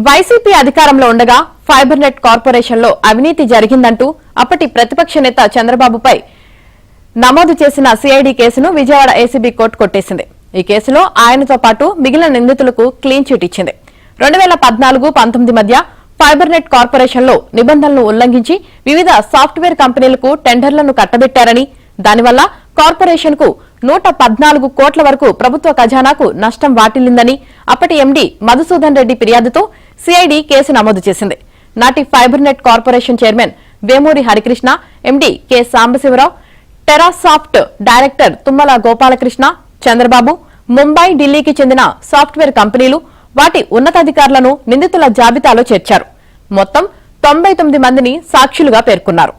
YCP అధికారంలో ఉండగా fibre net corporation లో అవినీతి జరిగిందంటూ అప్పటి ప్రతిపక్ష నేత చంద్రబాబుపై నమోదు చేసిన సిఐడి కేసును విజయవాడ ఏసీబీ కోర్టు కొట్టేసింది. ఈ కేసులో ఆయనతో పాటు మిగిలిన నిందితులకు క్లీన్ చిట్ ఇచ్చింది. 2014-19 మధ్య ఫైబర్ నెట్ కార్పొరేషన్ లో నిబంధనలను ఉల్లంఘించి వివిధ సాఫ్ట్వేర్ కంపెనీలకు టెండర్లను కట్టబెట్టారని, దానివల్ల కార్పొరేషన్ కు 114 కోట్ల వరకు ప్రభుత్వ ఖజానాకు నష్టం వాటిల్లిందని అప్పటి ఎండీ మధుసూదన్ రెడ్డి ఫిర్యాదుతో సిఐడి కేసు నమోదు చేసింది. నాటి fibre net corporation chairman Vemuri Harikrishna, MD K Sambasivarao, Terasoft director Tummala Gopalakrishna, Chandrababu, Mumbai, ఢిల్లీకి చెందిన సాఫ్ట్వేర్ కంపెనీలు, వాటి ఉన్నతాధికారులను నిందితుల జాబితాలో చేర్చారు. మొత్తం 99 మందిని సాక్షులుగా పేర్కొన్నారు.